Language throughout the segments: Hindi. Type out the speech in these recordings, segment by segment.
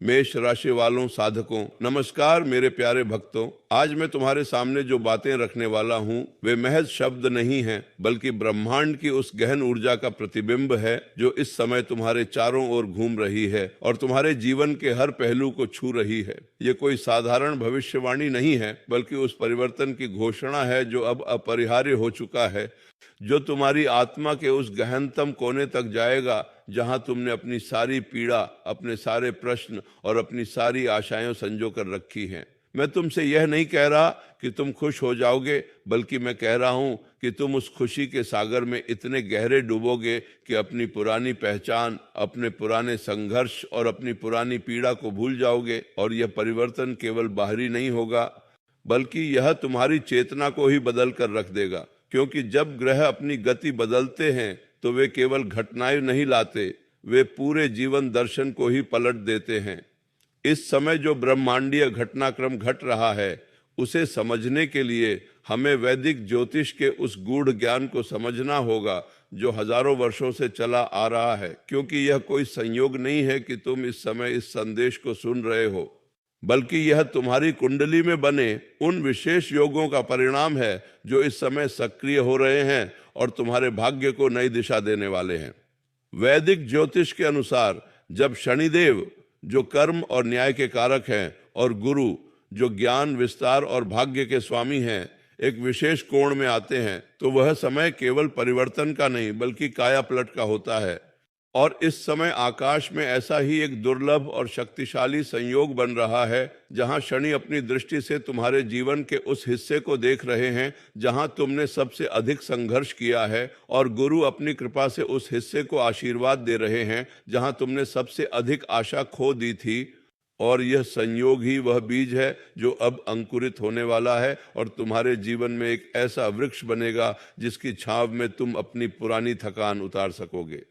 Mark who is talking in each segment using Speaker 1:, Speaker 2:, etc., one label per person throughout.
Speaker 1: मेष राशि वालों साधकों नमस्कार। मेरे प्यारे भक्तों, आज मैं तुम्हारे सामने जो बातें रखने वाला हूँ वे महज शब्द नहीं हैं, बल्कि ब्रह्मांड की उस गहन ऊर्जा का प्रतिबिंब है जो इस समय तुम्हारे चारों ओर घूम रही है और तुम्हारे जीवन के हर पहलू को छू रही है। ये कोई साधारण भविष्यवाणी नहीं है, बल्कि उस परिवर्तन की घोषणा है जो अब अपरिहार्य हो चुका है, जो तुम्हारी आत्मा के उस गहनतम कोने तक जाएगा जहां तुमने अपनी सारी पीड़ा, अपने सारे प्रश्न और अपनी सारी आशाएं संजो कर रखी हैं। मैं तुमसे यह नहीं कह रहा कि तुम खुश हो जाओगे, बल्कि मैं कह रहा हूं कि तुम उस खुशी के सागर में इतने गहरे डूबोगे कि अपनी पुरानी पहचान, अपने पुराने संघर्ष और अपनी पुरानी पीड़ा को भूल जाओगे। और यह परिवर्तन केवल बाहरी नहीं होगा, बल्कि यह तुम्हारी चेतना को ही बदल कर रख देगा। क्योंकि जब ग्रह अपनी गति बदलते हैं तो वे केवल घटनाएं नहीं लाते, वे पूरे जीवन दर्शन को ही पलट देते हैं। इस समय जो ब्रह्मांडीय घटनाक्रम घट रहा है उसे समझने के लिए हमें वैदिक ज्योतिष के उस गूढ़ ज्ञान को समझना होगा जो हजारों वर्षों से चला आ रहा है। क्योंकि यह कोई संयोग नहीं है कि तुम इस समय इस संदेश को सुन रहे हो, बल्कि यह तुम्हारी कुंडली में बने उन विशेष योगों का परिणाम है जो इस समय सक्रिय हो रहे हैं और तुम्हारे भाग्य को नई दिशा देने वाले हैं। वैदिक ज्योतिष के अनुसार जब शनिदेव, जो कर्म और न्याय के कारक हैं, और गुरु, जो ज्ञान, विस्तार और भाग्य के स्वामी हैं, एक विशेष कोण में आते हैं तो वह समय केवल परिवर्तन का नहीं बल्कि काया पलट का होता है। और इस समय आकाश में ऐसा ही एक दुर्लभ और शक्तिशाली संयोग बन रहा है जहां शनि अपनी दृष्टि से तुम्हारे जीवन के उस हिस्से को देख रहे हैं जहां तुमने सबसे अधिक संघर्ष किया है, और गुरु अपनी कृपा से उस हिस्से को आशीर्वाद दे रहे हैं जहां तुमने सबसे अधिक आशा खो दी थी। और यह संयोग ही वह बीज है जो अब अंकुरित होने वाला है और तुम्हारे जीवन में एक ऐसा वृक्ष बनेगा जिसकी छांव में तुम अपनी पुरानी थकान उतार सकोगे।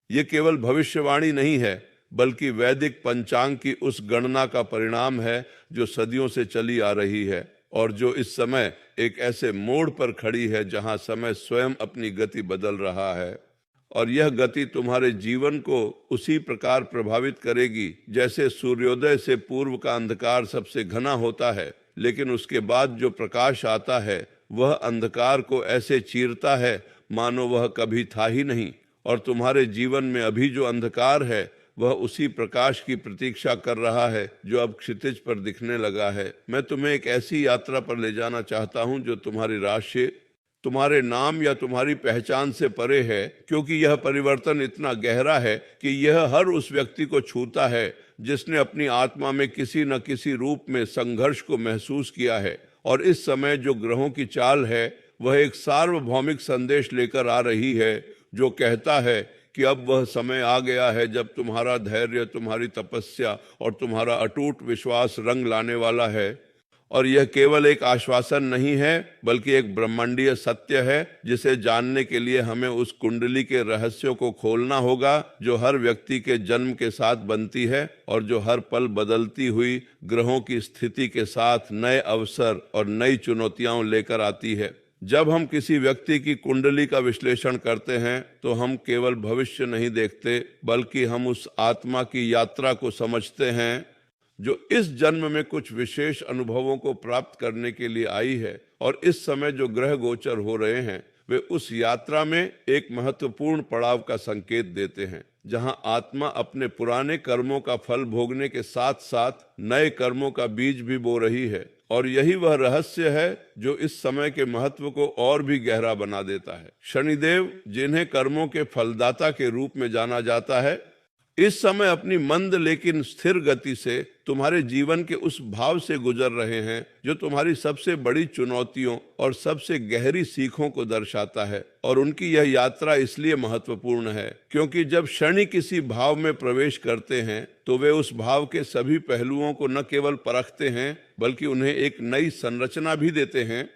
Speaker 1: ये केवल भविष्यवाणी नहीं है, बल्कि वैदिक पंचांग की उस गणना का परिणाम है जो सदियों से चली आ रही है और जो इस समय एक ऐसे मोड़ पर खड़ी है जहां समय स्वयं अपनी गति बदल रहा है। और यह गति तुम्हारे जीवन को उसी प्रकार प्रभावित करेगी जैसे सूर्योदय से पूर्व का अंधकार सबसे घना होता है, लेकिन उसके बाद जो प्रकाश आता है वह अंधकार को ऐसे चीरता है मानो वह कभी था ही नहीं। और तुम्हारे जीवन में अभी जो अंधकार है वह उसी प्रकाश की प्रतीक्षा कर रहा है जो अब क्षितिज पर दिखने लगा है। मैं तुम्हें एक ऐसी यात्रा पर ले जाना चाहता हूं जो तुम्हारी राशि, तुम्हारे नाम या तुम्हारी पहचान से परे है, क्योंकि यह परिवर्तन इतना गहरा है कि यह हर उस व्यक्ति को छूता है जिसने अपनी आत्मा में किसी न किसी रूप में संघर्ष को महसूस किया है। और इस समय जो ग्रहों की चाल है वह एक सार्वभौमिक संदेश लेकर आ रही है जो कहता है कि अब वह समय आ गया है जब तुम्हारा धैर्य, तुम्हारी तपस्या और तुम्हारा अटूट विश्वास रंग लाने वाला है। और यह केवल एक आश्वासन नहीं है, बल्कि एक ब्रह्मांडीय सत्य है जिसे जानने के लिए हमें उस कुंडली के रहस्यों को खोलना होगा जो हर व्यक्ति के जन्म के साथ बनती है और जो हर पल बदलती हुई ग्रहों की स्थिति के साथ नए अवसर और नई चुनौतियां लेकर आती है। जब हम किसी व्यक्ति की कुंडली का विश्लेषण करते हैं तो हम केवल भविष्य नहीं देखते, बल्कि हम उस आत्मा की यात्रा को समझते हैं जो इस जन्म में कुछ विशेष अनुभवों को प्राप्त करने के लिए आई है। और इस समय जो ग्रह गोचर हो रहे हैं वे उस यात्रा में एक महत्वपूर्ण पड़ाव का संकेत देते हैं, जहां आत्मा अपने पुराने कर्मों का फल भोगने के साथ साथ नए कर्मों का बीज भी बो रही है। और यही वह रहस्य है जो इस समय के महत्व को और भी गहरा बना देता है। शनिदेव, जिन्हें कर्मों के फलदाता के रूप में जाना जाता है, इस समय अपनी मंद लेकिन स्थिर गति से तुम्हारे जीवन के उस भाव से गुजर रहे हैं जो तुम्हारी सबसे बड़ी चुनौतियों और सबसे गहरी सीखों को दर्शाता है। और उनकी यह यात्रा इसलिए महत्वपूर्ण है क्योंकि जब शनि किसी भाव में प्रवेश करते हैं तो वे उस भाव के सभी पहलुओं को न केवल परखते हैं बल्कि उन्हें एक नई संरचना भी देते हैं।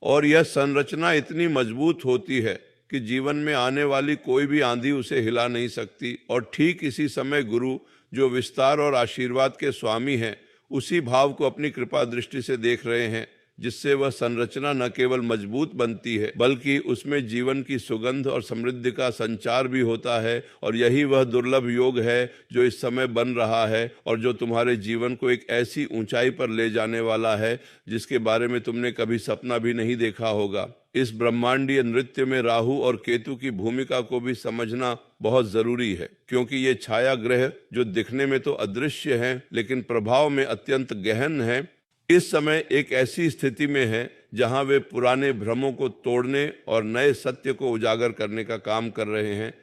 Speaker 1: और यह संरचना इतनी मजबूत होती है कि जीवन में आने वाली कोई भी आंधी उसे हिला नहीं सकती। और ठीक इसी समय गुरु, जो विस्तार और आशीर्वाद के स्वामी हैं, उसी भाव को अपनी कृपा दृष्टि से देख रहे हैं जिससे वह संरचना न केवल मजबूत बनती है बल्कि उसमें जीवन की सुगंध और समृद्धि का संचार भी होता है। और यही वह दुर्लभ योग है जो इस समय बन रहा है और जो तुम्हारे जीवन को एक ऐसी ऊंचाई पर ले जाने वाला है जिसके बारे में तुमने कभी सपना भी नहीं देखा होगा। इस ब्रह्मांडीय नृत्य में राहु और केतु की भूमिका को भी समझना बहुत जरूरी है, क्योंकि ये छाया ग्रह जो दिखने में तो अदृश्य हैं लेकिन प्रभाव में अत्यंत गहन है, इस समय एक ऐसी स्थिति में है जहां वे पुराने भ्रमों को तोड़ने और नए सत्य को उजागर करने का काम कर रहे हैं।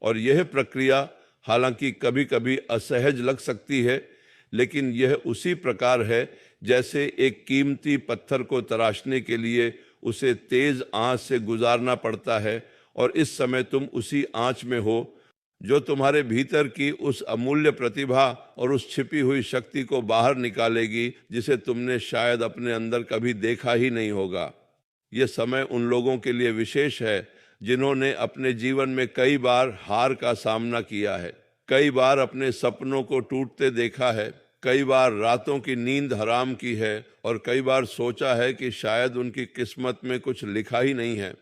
Speaker 1: और यह प्रक्रिया हालांकि कभी कभी असहज लग सकती है, लेकिन यह उसी प्रकार है जैसे एक कीमती पत्थर को तराशने के लिए उसे तेज आंच से गुजारना पड़ता है। और इस समय तुम उसी आंच में हो जो तुम्हारे भीतर की उस अमूल्य प्रतिभा और उस छिपी हुई शक्ति को बाहर निकालेगी जिसे तुमने शायद अपने अंदर कभी देखा ही नहीं होगा। यह समय उन लोगों के लिए विशेष है जिन्होंने अपने जीवन में कई बार हार का सामना किया है, कई बार अपने सपनों को टूटते देखा है, कई बार रातों की नींद हराम की है और कई बार सोचा है कि शायद उनकी किस्मत में कुछ लिखा ही नहीं है।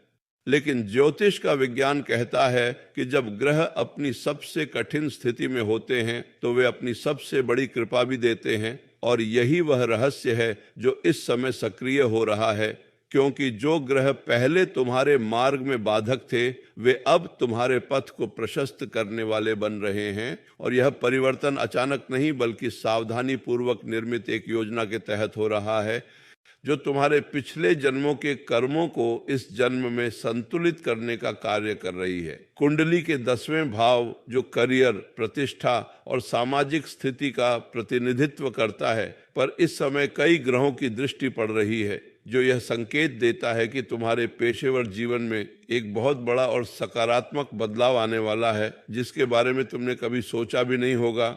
Speaker 1: लेकिन ज्योतिष का विज्ञान कहता है कि जब ग्रह अपनी सबसे कठिन स्थिति में होते हैं तो वे अपनी सबसे बड़ी कृपा भी देते हैं। और यही वह रहस्य है जो इस समय सक्रिय हो रहा है, क्योंकि जो ग्रह पहले तुम्हारे मार्ग में बाधक थे वे अब तुम्हारे पथ को प्रशस्त करने वाले बन रहे हैं। और यह परिवर्तन अचानक नहीं बल्कि सावधानी पूर्वक निर्मित एक योजना के तहत हो रहा है जो तुम्हारे पिछले जन्मों के कर्मों को इस जन्म में संतुलित करने का कार्य कर रही है। कुंडली के 10वें भाव जो करियर, प्रतिष्ठा और सामाजिक स्थिति का प्रतिनिधित्व करता है, पर इस समय कई ग्रहों की दृष्टि पड़ रही है जो यह संकेत देता है कि तुम्हारे पेशेवर जीवन में एक बहुत बड़ा और सकारात्मक बदलाव आने वाला है जिसके बारे में तुमने कभी सोचा भी नहीं होगा।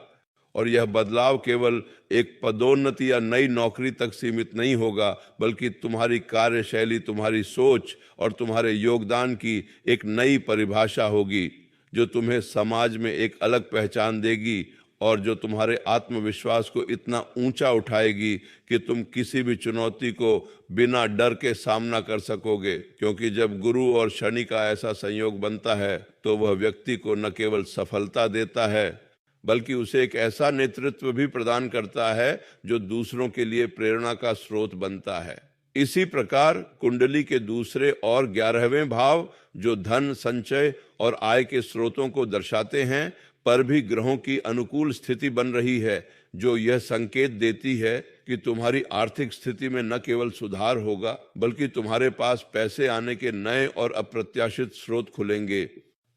Speaker 1: और यह बदलाव केवल एक पदोन्नति या नई नौकरी तक सीमित नहीं होगा, बल्कि तुम्हारी कार्यशैली, तुम्हारी सोच और तुम्हारे योगदान की एक नई परिभाषा होगी जो तुम्हें समाज में एक अलग पहचान देगी और जो तुम्हारे आत्मविश्वास को इतना ऊंचा उठाएगी कि तुम किसी भी चुनौती को बिना डर के सामना कर सकोगे। क्योंकि जब गुरु और शनि का ऐसा संयोग बनता है तो वह व्यक्ति को न केवल सफलता देता है बल्कि उसे एक ऐसा नेतृत्व भी प्रदान करता है जो दूसरों के लिए प्रेरणा का स्रोत बनता है। इसी प्रकार कुंडली के दूसरे और 11वें भाव जो धन, संचय और आय के स्रोतों को दर्शाते हैं, पर भी ग्रहों की अनुकूल स्थिति बन रही है जो यह संकेत देती है कि तुम्हारी आर्थिक स्थिति में न केवल सुधार होगा बल्कि तुम्हारे पास पैसे आने के नए और अप्रत्याशित स्रोत खुलेंगे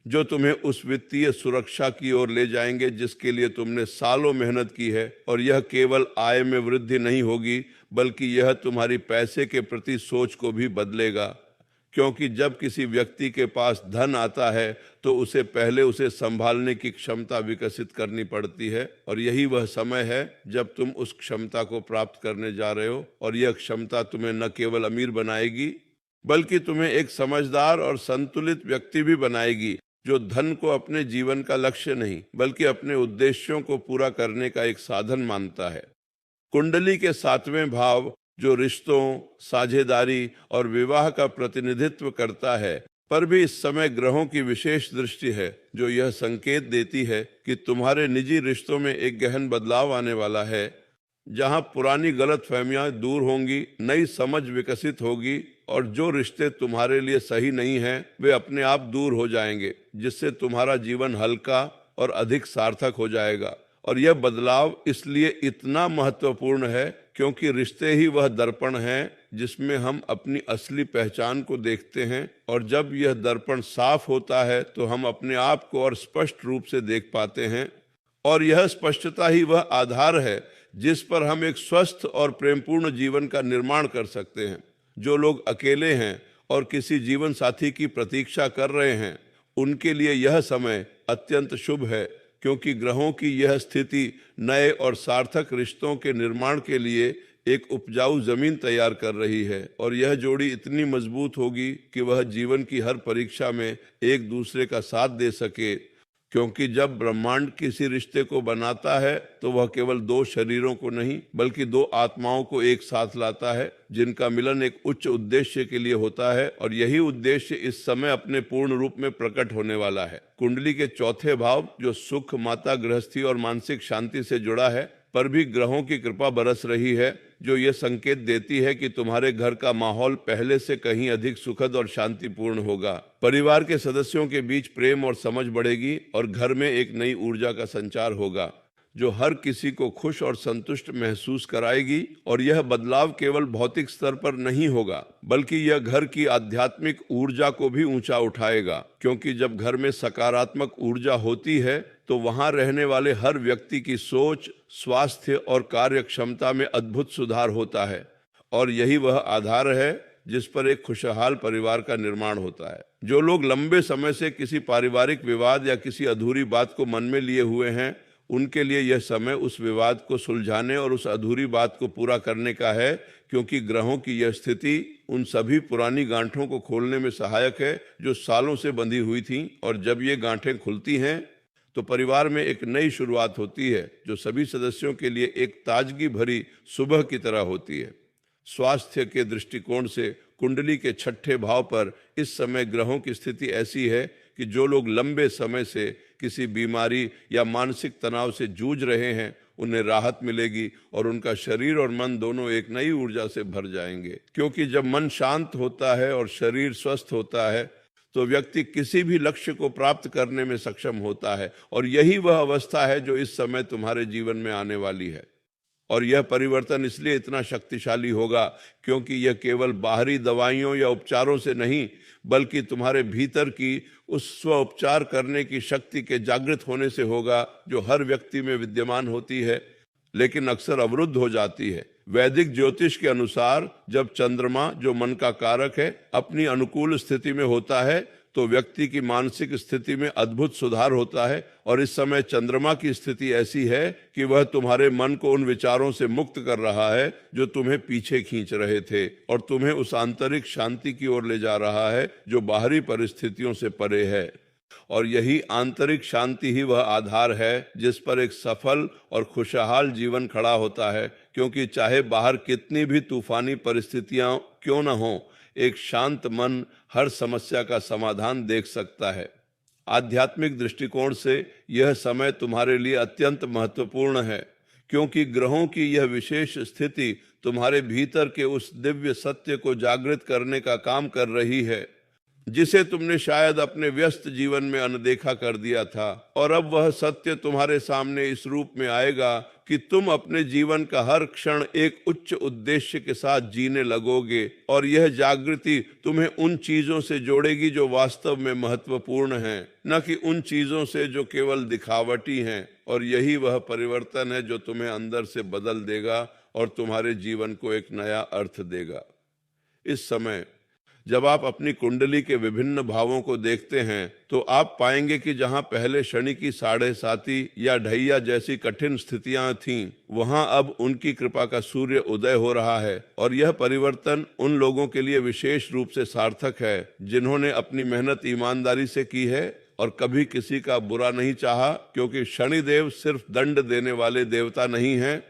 Speaker 1: जो तुम्हें उस वित्तीय सुरक्षा की ओर ले जाएंगे जिसके लिए तुमने सालों मेहनत की है। और यह केवल आय में वृद्धि नहीं होगी बल्कि यह तुम्हारी पैसे के प्रति सोच को भी बदलेगा, क्योंकि जब किसी व्यक्ति के पास धन आता है तो उसे पहले उसे संभालने की क्षमता विकसित करनी पड़ती है। और यही वह समय है जब तुम उस क्षमता को प्राप्त करने जा रहे हो। और यह क्षमता तुम्हें न केवल अमीर बनाएगी बल्कि तुम्हें एक समझदार और संतुलित व्यक्ति भी बनाएगी जो धन को अपने जीवन का लक्ष्य नहीं बल्कि अपने उद्देश्यों को पूरा करने का एक साधन मानता है। कुंडली के 7वें भाव जो रिश्तों, साझेदारी और विवाह का प्रतिनिधित्व करता है, पर भी इस समय ग्रहों की विशेष दृष्टि है जो यह संकेत देती है कि तुम्हारे निजी रिश्तों में एक गहन बदलाव आने वाला है, जहां पुरानी गलतफहमियां दूर होंगी, नई समझ विकसित होगी और जो रिश्ते तुम्हारे लिए सही नहीं हैं वे अपने आप दूर हो जाएंगे, जिससे तुम्हारा जीवन हल्का और अधिक सार्थक हो जाएगा। और यह बदलाव इसलिए इतना महत्वपूर्ण है क्योंकि रिश्ते ही वह दर्पण हैं जिसमें हम अपनी असली पहचान को देखते हैं। और जब यह दर्पण साफ होता है तो हम अपने आप को और स्पष्ट रूप से देख पाते हैं। और यह स्पष्टता ही वह आधार है जिस पर हम एक स्वस्थ और प्रेमपूर्ण जीवन का निर्माण कर सकते हैं। जो लोग अकेले हैं और किसी जीवन साथी की प्रतीक्षा कर रहे हैं, उनके लिए यह समय अत्यंत शुभ है, क्योंकि ग्रहों की यह स्थिति नए और सार्थक रिश्तों के निर्माण के लिए एक उपजाऊ जमीन तैयार कर रही है। और यह जोड़ी इतनी मजबूत होगी कि वह जीवन की हर परीक्षा में एक दूसरे का साथ दे सके। क्योंकि जब ब्रह्मांड किसी रिश्ते को बनाता है तो वह केवल दो शरीरों को नहीं बल्कि दो आत्माओं को एक साथ लाता है, जिनका मिलन एक उच्च उद्देश्य के लिए होता है, और यही उद्देश्य इस समय अपने पूर्ण रूप में प्रकट होने वाला है। कुंडली के चौथे भाव जो सुख, माता, गृहस्थी और मानसिक शांति से जुड़ा है, पर भी ग्रहों की कृपा बरस रही है, जो ये संकेत देती है कि तुम्हारे घर का माहौल पहले से कहीं अधिक सुखद और शांतिपूर्ण होगा। परिवार के सदस्यों के बीच प्रेम और समझ बढ़ेगी और घर में एक नई ऊर्जा का संचार होगा, जो हर किसी को खुश और संतुष्ट महसूस कराएगी। और यह बदलाव केवल भौतिक स्तर पर नहीं होगा, बल्कि यह घर की आध्यात्मिक ऊर्जा को भी ऊंचा उठाएगा, क्योंकि जब घर में सकारात्मक ऊर्जा होती है तो वहां रहने वाले हर व्यक्ति की सोच, स्वास्थ्य और कार्य क्षमता में अद्भुत सुधार होता है। और यही वह आधार है जिस पर एक खुशहाल परिवार का निर्माण होता है। जो लोग लंबे समय से किसी पारिवारिक विवाद या किसी अधूरी बात को मन में लिए हुए हैं, उनके लिए यह समय उस विवाद को सुलझाने और उस अधूरी बात को पूरा करने का है, क्योंकि ग्रहों की यह स्थिति उन सभी पुरानी गांठों को खोलने में सहायक है जो सालों से बंधी हुई थीं। और जब ये गांठें खुलती हैं तो परिवार में एक नई शुरुआत होती है, जो सभी सदस्यों के लिए एक ताजगी भरी सुबह की तरह होती है। स्वास्थ्य के दृष्टिकोण से कुंडली के छठे भाव पर इस समय ग्रहों की स्थिति ऐसी है कि जो लोग लंबे समय से किसी बीमारी या मानसिक तनाव से जूझ रहे हैं, उन्हें राहत मिलेगी और उनका शरीर और मन दोनों एक नई ऊर्जा से भर जाएंगे। क्योंकि जब मन शांत होता है और शरीर स्वस्थ होता है तो व्यक्ति किसी भी लक्ष्य को प्राप्त करने में सक्षम होता है। और यही वह अवस्था है जो इस समय तुम्हारे जीवन में आने वाली है। और यह परिवर्तन इसलिए इतना शक्तिशाली होगा क्योंकि यह केवल बाहरी दवाइयों या उपचारों से नहीं, बल्कि तुम्हारे भीतर की उस स्व उपचार करने की शक्ति के जागृत होने से होगा, जो हर व्यक्ति में विद्यमान होती है लेकिन अक्सर अवरुद्ध हो जाती है। वैदिक ज्योतिष के अनुसार जब चंद्रमा, जो मन का कारक है, अपनी अनुकूल स्थिति में होता है तो व्यक्ति की मानसिक स्थिति में अद्भुत सुधार होता है। और इस समय चंद्रमा की स्थिति ऐसी है कि वह तुम्हारे मन को उन विचारों से मुक्त कर रहा है जो तुम्हें पीछे खींच रहे थे, और तुम्हें उस आंतरिक शांति की ओर ले जा रहा है जो बाहरी परिस्थितियों से परे है। और यही आंतरिक शांति ही वह आधार है जिस पर एक सफल और खुशहाल जीवन खड़ा होता है। क्योंकि चाहे बाहर कितनी भी तूफानी परिस्थितियां क्यों न हो, एक शांत मन हर समस्या का समाधान देख सकता है। आध्यात्मिक दृष्टिकोण से यह समय तुम्हारे लिए अत्यंत महत्वपूर्ण है, क्योंकि ग्रहों की यह विशेष स्थिति तुम्हारे भीतर के उस दिव्य सत्य को जागृत करने का काम कर रही है, जिसे तुमने शायद अपने व्यस्त जीवन में अनदेखा कर दिया था। और अब वह सत्य तुम्हारे सामने इस रूप में आएगा कि तुम अपने जीवन का हर क्षण एक उच्च उद्देश्य के साथ जीने लगोगे। और यह जागृति तुम्हें उन चीजों से जोड़ेगी जो वास्तव में महत्वपूर्ण हैं, न कि उन चीजों से जो केवल दिखावटी हैं। और यही वह परिवर्तन है जो तुम्हें अंदर से बदल देगा और तुम्हारे जीवन को एक नया अर्थ देगा। इस समय जब आप अपनी कुंडली के विभिन्न भावों को देखते हैं तो आप पाएंगे कि जहां पहले शनि की 7.5 या ढैया जैसी कठिन स्थितियां थीं, वहां अब उनकी कृपा का सूर्य उदय हो रहा है। और यह परिवर्तन उन लोगों के लिए विशेष रूप से सार्थक है जिन्होंने अपनी मेहनत ईमानदारी से की है और कभी किसी का बुरा नहीं चाहा। क्योंकि शनिदेव सिर्फ दंड देने वाले देवता नहीं हैं,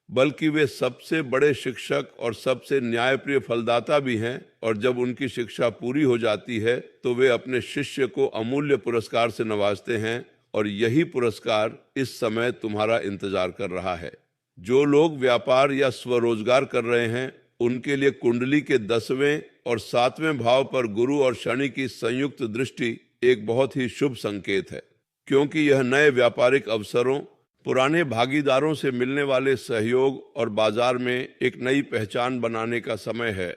Speaker 1: बल्कि वे सबसे बड़े शिक्षक और सबसे न्यायप्रिय फलदाता भी हैं। और जब उनकी शिक्षा पूरी हो जाती है तो वे अपने शिष्य को अमूल्य पुरस्कार से नवाजते हैं, और यही पुरस्कार इस समय तुम्हारा इंतजार कर रहा है। जो लोग व्यापार या स्वरोजगार कर रहे हैं, उनके लिए कुंडली के 10वें और 7वें भाव पर गुरु और शनि की संयुक्त दृष्टि एक बहुत ही शुभ संकेत है, क्योंकि यह नए व्यापारिक अवसरों, पुराने भागीदारों से मिलने वाले सहयोग और बाजार में एक नई पहचान बनाने का समय है।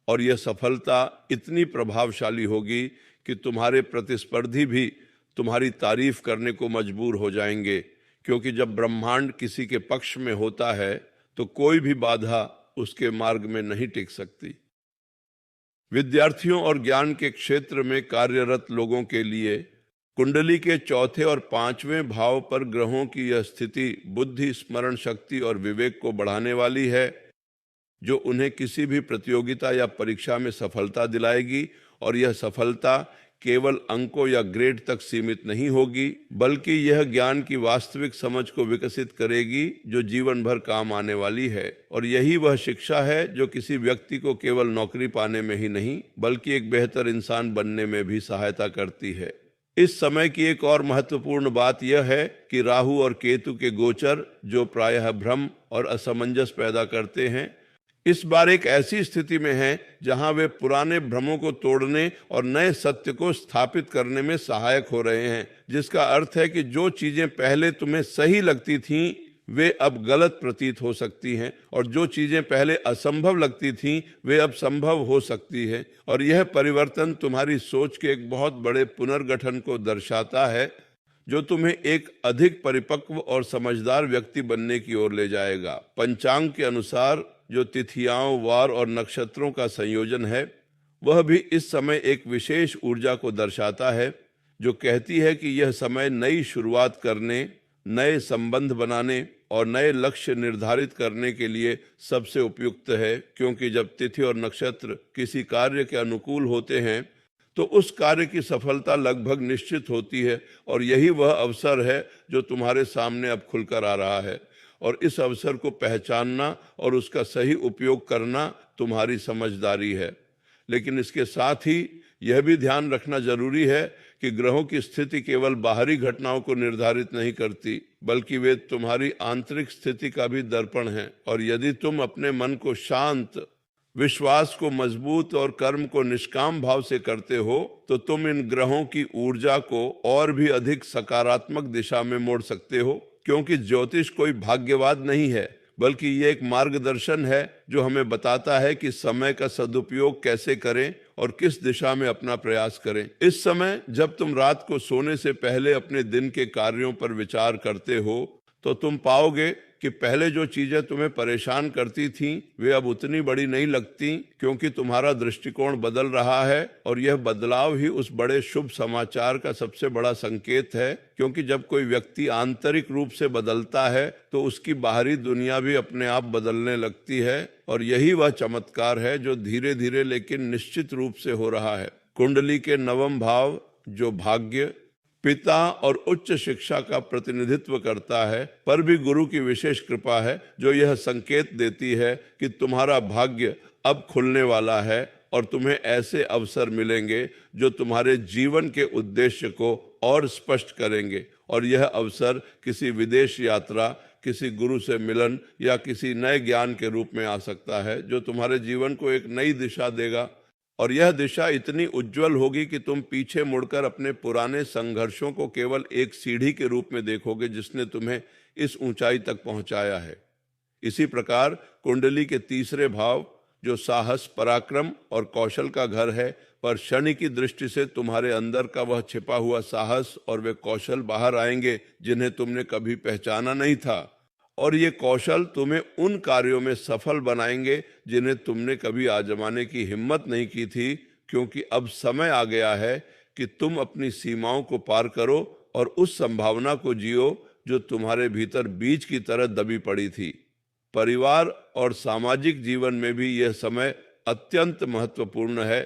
Speaker 1: और यह सफलता इतनी प्रभावशाली होगी कि तुम्हारे प्रतिस्पर्धी भी तुम्हारी तारीफ करने को मजबूर हो जाएंगे। क्योंकि जब ब्रह्मांड किसी के पक्ष में होता है तो कोई भी बाधा उसके मार्ग में नहीं टिक सकती। विद्यार्थियों और ज्ञान के क्षेत्र में कार्यरत लोगों के लिए कुंडली के 4थे और 5वें भाव पर ग्रहों की यह स्थिति बुद्धि, स्मरण शक्ति और विवेक को बढ़ाने वाली है, जो उन्हें किसी भी प्रतियोगिता या परीक्षा में सफलता दिलाएगी। और यह सफलता केवल अंकों या ग्रेड तक सीमित नहीं होगी, बल्कि यह ज्ञान की वास्तविक समझ को विकसित करेगी जो जीवन भर काम आने वाली है। और यही वह शिक्षा है जो किसी व्यक्ति को केवल नौकरी पाने में ही नहीं बल्कि एक बेहतर इंसान बनने में भी सहायता करती है। इस समय की एक और महत्वपूर्ण बात यह है कि राहु और केतु के गोचर जो प्रायः भ्रम और असमंजस पैदा करते हैं, इस बार एक ऐसी स्थिति में हैं जहां वे पुराने भ्रमों को तोड़ने और नए सत्य को स्थापित करने में सहायक हो रहे हैं, जिसका अर्थ है कि जो चीजें पहले तुम्हें सही लगती थीं वे अब गलत प्रतीत हो सकती हैं, और जो चीजें पहले असंभव लगती थीं वे अब संभव हो सकती है। और यह परिवर्तन तुम्हारी सोच के एक बहुत बड़े पुनर्गठन को दर्शाता है जो तुम्हें एक अधिक परिपक्व और समझदार व्यक्ति बनने की ओर ले जाएगा। पंचांग के अनुसार जो तिथियां, वार और नक्षत्रों का संयोजन है वह भी इस समय एक विशेष ऊर्जा को दर्शाता है जो कहती है कि यह समय नई शुरुआत करने, नए संबंध बनाने और नए लक्ष्य निर्धारित करने के लिए सबसे उपयुक्त है, क्योंकि जब तिथि और नक्षत्र किसी कार्य के अनुकूल होते हैं तो उस कार्य की सफलता लगभग निश्चित होती है। और यही वह अवसर है जो तुम्हारे सामने अब खुलकर आ रहा है, और इस अवसर को पहचानना और उसका सही उपयोग करना तुम्हारी समझदारी है। लेकिन इसके साथ ही यह भी ध्यान रखना जरूरी है कि ग्रहों की स्थिति केवल बाहरी घटनाओं को निर्धारित नहीं करती, बल्कि वे तुम्हारी आंतरिक स्थिति का भी दर्पण हैं। और यदि तुम अपने मन को शांत, विश्वास को मजबूत और कर्म को निष्काम भाव से करते हो तो तुम इन ग्रहों की ऊर्जा को और भी अधिक सकारात्मक दिशा में मोड़ सकते हो, क्योंकि ज्योतिष कोई भाग्यवाद नहीं है बल्कि ये एक मार्गदर्शन है जो हमें बताता है कि समय का सदुपयोग कैसे करें और किस दिशा में अपना प्रयास करें। इस समय जब तुम रात को सोने से पहले अपने दिन के कार्यों पर विचार करते हो तो तुम पाओगे कि पहले जो चीजें तुम्हें परेशान करती थीं वे अब उतनी बड़ी नहीं लगती, क्योंकि तुम्हारा दृष्टिकोण बदल रहा है। और यह बदलाव ही उस बड़े शुभ समाचार का सबसे बड़ा संकेत है, क्योंकि जब कोई व्यक्ति आंतरिक रूप से बदलता है तो उसकी बाहरी दुनिया भी अपने आप बदलने लगती है। और यही वह चमत्कार है जो धीरे धीरे लेकिन निश्चित रूप से हो रहा है। कुंडली के नवम भाव जो भाग्य, पिता और उच्च शिक्षा का प्रतिनिधित्व करता है, पर भी गुरु की विशेष कृपा है जो यह संकेत देती है कि तुम्हारा भाग्य अब खुलने वाला है और तुम्हें ऐसे अवसर मिलेंगे जो तुम्हारे जीवन के उद्देश्य को और स्पष्ट करेंगे। और यह अवसर किसी विदेश यात्रा, किसी गुरु से मिलन या किसी नए ज्ञान के रूप में आ सकता है जो तुम्हारे जीवन को एक नई दिशा देगा। और यह दिशा इतनी उज्जवल होगी कि तुम पीछे मुड़कर अपने पुराने संघर्षों को केवल एक सीढ़ी के रूप में देखोगे जिसने तुम्हें इस ऊंचाई तक पहुंचाया है। इसी प्रकार कुंडली के तीसरे भाव जो साहस, पराक्रम और कौशल का घर है, पर शनि की दृष्टि से तुम्हारे अंदर का वह छिपा हुआ साहस और वे कौशल बाहर आएंगे जिन्हें तुमने कभी पहचाना नहीं था। और ये कौशल तुम्हें उन कार्यों में सफल बनाएंगे जिन्हें तुमने कभी आजमाने की हिम्मत नहीं की थी, क्योंकि अब समय आ गया है कि तुम अपनी सीमाओं को पार करो और उस संभावना को जियो जो तुम्हारे भीतर बीज की तरह दबी पड़ी थी। परिवार और सामाजिक जीवन में भी यह समय अत्यंत महत्वपूर्ण है,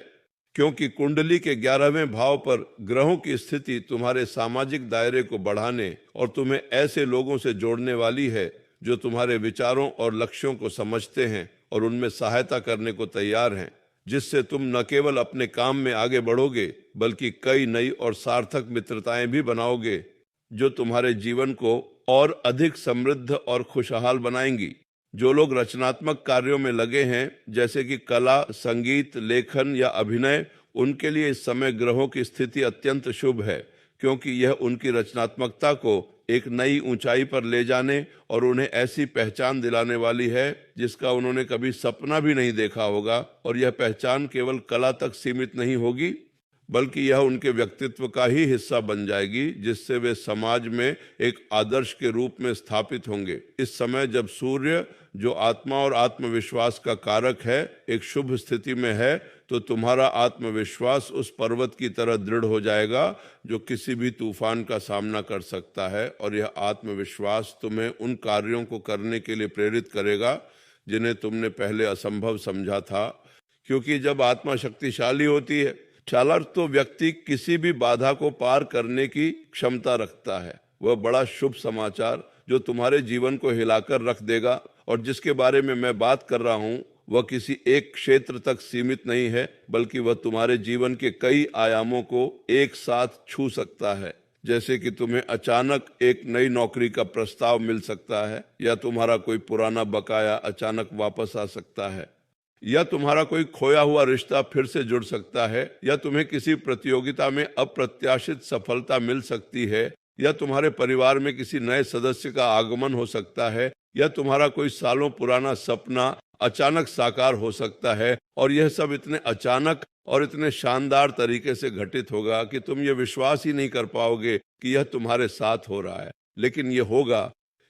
Speaker 1: क्योंकि कुंडली के 11वें भाव पर ग्रहों की स्थिति तुम्हारे सामाजिक दायरे को बढ़ाने और तुम्हें ऐसे लोगों से जोड़ने वाली है जो तुम्हारे विचारों और लक्ष्यों को समझते हैं और उनमें सहायता करने को तैयार हैं, जिससे तुम न केवल अपने काम में आगे बढ़ोगे बल्कि कई नई और सार्थक मित्रताएं भी बनाओगे जो तुम्हारे जीवन को और अधिक समृद्ध और खुशहाल बनाएंगी। जो लोग रचनात्मक कार्यों में लगे हैं जैसे कि कला, संगीत, लेखन या अभिनय, उनके लिए इस समय ग्रहों की स्थिति अत्यंत शुभ है, क्योंकि यह उनकी रचनात्मकता को एक नई ऊंचाई पर ले जाने और उन्हें ऐसी पहचान दिलाने वाली है जिसका उन्होंने कभी सपना भी नहीं देखा होगा। और यह पहचान केवल कला तक सीमित नहीं होगी बल्कि यह उनके व्यक्तित्व का ही हिस्सा बन जाएगी, जिससे वे समाज में एक आदर्श के रूप में स्थापित होंगे। इस समय जब सूर्य जो आत्मा और आत्मविश्वास का कारक है एक शुभ स्थिति में है, तो तुम्हारा आत्मविश्वास उस पर्वत की तरह दृढ़ हो जाएगा जो किसी भी तूफान का सामना कर सकता है। और यह आत्मविश्वास तुम्हें उन कार्यों को करने के लिए प्रेरित करेगा जिन्हें तुमने पहले असंभव समझा था, क्योंकि जब आत्मा शक्तिशाली होती है चालाक तो व्यक्ति किसी भी बाधा को पार करने की क्षमता रखता है। वह बड़ा शुभ समाचार जो तुम्हारे जीवन को हिलाकर रख देगा और जिसके बारे में मैं बात कर रहा हूँ वह किसी एक क्षेत्र तक सीमित नहीं है, बल्कि वह तुम्हारे जीवन के कई आयामों को एक साथ छू सकता है। जैसे कि तुम्हें अचानक एक नई नौकरी का प्रस्ताव मिल सकता है, या तुम्हारा कोई पुराना बकाया अचानक वापस आ सकता है, या तुम्हारा कोई खोया हुआ रिश्ता फिर से जुड़ सकता है, या तुम्हें किसी प्रतियोगिता में अप्रत्याशित सफलता मिल सकती है, या तुम्हारे परिवार में किसी नए सदस्य का आगमन हो सकता है, या तुम्हारा कोई सालों पुराना सपना अचानक साकार हो सकता है। और यह सब इतने अचानक और इतने शानदार तरीके से घटित होगा कि तुम ये विश्वास ही नहीं कर पाओगे कि यह तुम्हारे साथ हो रहा है। लेकिन यह होगा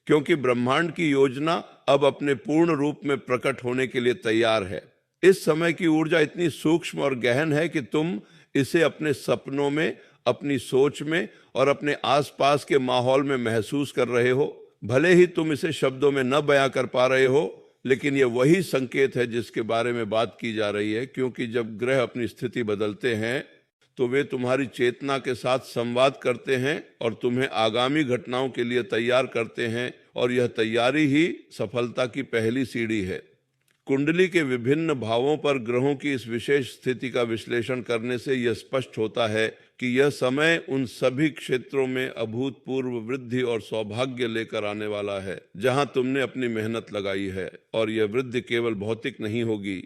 Speaker 1: क्योंकि ब्रह्मांड की योजना अब अपने पूर्ण रूप में प्रकट होने के लिए तैयार है। इस समय की ऊर्जा इतनी सूक्ष्म और गहन है कि तुम इसे अपने सपनों में, अपनी सोच में और अपने आसपास के माहौल में महसूस कर रहे हो। भले ही तुम इसे शब्दों में न बयां कर पा रहे हो, लेकिन यह वही संकेत है जिसके बारे में बात की जा रही है। क्योंकि जब ग्रह अपनी स्थिति बदलते हैं तो वे तुम्हारी चेतना के साथ संवाद करते हैं और तुम्हें आगामी घटनाओं के लिए तैयार करते हैं, और यह तैयारी ही सफलता की पहली सीढ़ी है। कुंडली के विभिन्न भावों पर ग्रहों की इस विशेष स्थिति का विश्लेषण करने से यह स्पष्ट होता है कि यह समय उन सभी क्षेत्रों में अभूतपूर्व वृद्धि और सौभाग्य लेकर आने वाला है जहां तुमने अपनी मेहनत लगाई है। और यह वृद्धि केवल भौतिक नहीं होगी,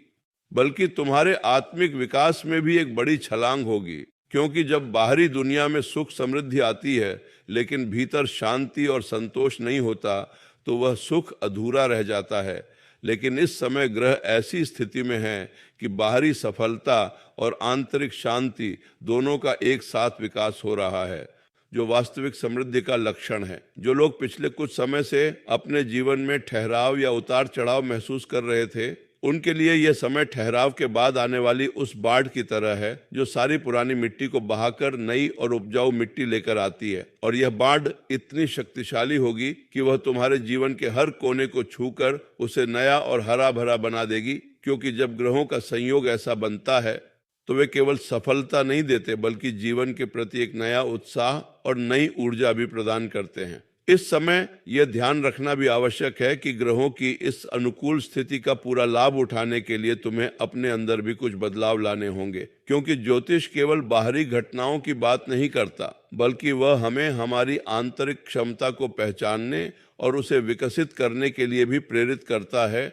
Speaker 1: बल्कि तुम्हारे आत्मिक विकास में भी एक बड़ी छलांग होगी। क्योंकि जब बाहरी दुनिया में सुख समृद्धि आती है लेकिन भीतर शांति और संतोष नहीं होता, तो वह सुख अधूरा रह जाता है। लेकिन इस समय ग्रह ऐसी स्थिति में हैं कि बाहरी सफलता और आंतरिक शांति दोनों का एक साथ विकास हो रहा है, जो वास्तविक समृद्धि का लक्षण है। जो लोग पिछले कुछ समय से अपने जीवन में ठहराव या उतार चढ़ाव महसूस कर रहे थे, उनके लिए यह समय ठहराव के बाद आने वाली उस बाढ़ की तरह है जो सारी पुरानी मिट्टी को बहाकर नई और उपजाऊ मिट्टी लेकर आती है। और यह बाढ़ इतनी शक्तिशाली होगी कि वह तुम्हारे जीवन के हर कोने को छूकर उसे नया और हरा भरा बना देगी। क्योंकि जब ग्रहों का संयोग ऐसा बनता है तो वे केवल सफलता नहीं देते, बल्कि जीवन के प्रति एक नया उत्साह और नई ऊर्जा भी प्रदान करते हैं। इस समय यह ध्यान रखना भी आवश्यक है कि ग्रहों की इस अनुकूल स्थिति का पूरा लाभ उठाने के लिए तुम्हें अपने अंदर भी कुछ बदलाव लाने होंगे। क्योंकि ज्योतिष केवल बाहरी घटनाओं की बात नहीं करता, बल्कि वह हमें हमारी आंतरिक क्षमता को पहचानने और उसे विकसित करने के लिए भी प्रेरित करता है।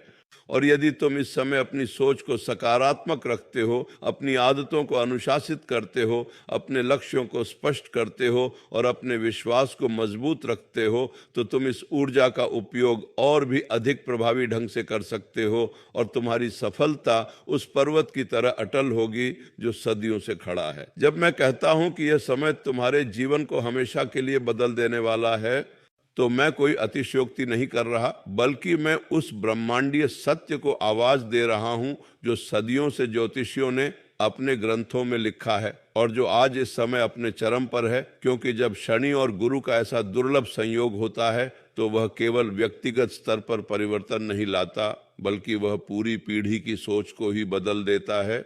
Speaker 1: और यदि तुम इस समय अपनी सोच को सकारात्मक रखते हो, अपनी आदतों को अनुशासित करते हो, अपने लक्ष्यों को स्पष्ट करते हो और अपने विश्वास को मजबूत रखते हो, तो तुम इस ऊर्जा का उपयोग और भी अधिक प्रभावी ढंग से कर सकते हो और तुम्हारी सफलता उस पर्वत की तरह अटल होगी जो सदियों से खड़ा है। जब मैं कहता हूं कि यह समय तुम्हारे जीवन को हमेशा के लिए बदल देने वाला है, तो मैं कोई अतिशयोक्ति नहीं कर रहा, बल्कि मैं उस ब्रह्मांडीय सत्य को आवाज दे रहा हूं जो सदियों से ज्योतिषियों ने अपने ग्रंथों में लिखा है और जो आज इस समय अपने चरम पर है। क्योंकि जब शनि और गुरु का ऐसा दुर्लभ संयोग होता है तो वह केवल व्यक्तिगत स्तर पर परिवर्तन नहीं लाता, बल्कि वह पूरी पीढ़ी की सोच को ही बदल देता है।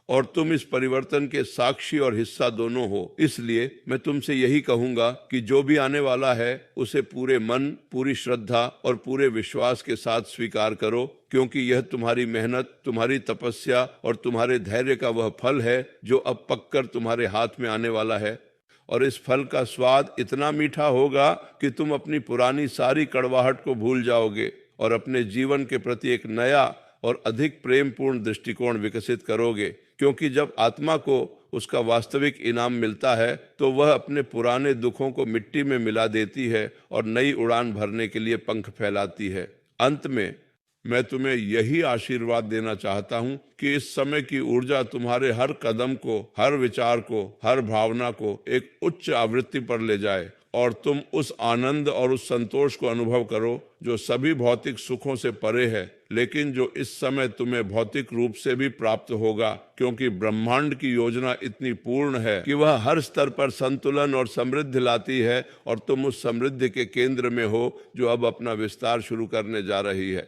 Speaker 1: और तुम इस परिवर्तन के साक्षी और हिस्सा दोनों हो। इसलिए मैं तुमसे यही कहूंगा कि जो भी आने वाला है उसे पूरे मन, पूरी श्रद्धा और पूरे विश्वास के साथ स्वीकार करो। क्योंकि यह तुम्हारी मेहनत, तुम्हारी तपस्या और तुम्हारे धैर्य का वह फल है जो अब पककर तुम्हारे हाथ में आने वाला है। और इस फल का स्वाद इतना मीठा होगा कि तुम अपनी पुरानी सारी कड़वाहट को भूल जाओगे और अपने जीवन के प्रति एक नया और अधिक प्रेमपूर्ण दृष्टिकोण विकसित करोगे। क्योंकि जब आत्मा को उसका वास्तविक इनाम मिलता है तो वह अपने पुराने दुखों को मिट्टी में मिला देती है और नई उड़ान भरने के लिए पंख फैलाती है। अंत में मैं तुम्हें यही आशीर्वाद देना चाहता हूं कि इस समय की ऊर्जा तुम्हारे हर कदम को, हर विचार को, हर भावना को एक उच्च आवृत्ति पर ले जाए और तुम उस आनंद और उस संतोष को अनुभव करो जो सभी भौतिक सुखों से परे है, लेकिन जो इस समय तुम्हें भौतिक रूप से भी प्राप्त होगा। क्योंकि ब्रह्मांड की योजना इतनी पूर्ण है कि वह हर स्तर पर संतुलन और समृद्धि लाती है और तुम उस समृद्धि के केंद्र में हो जो अब अपना विस्तार शुरू करने जा रही है।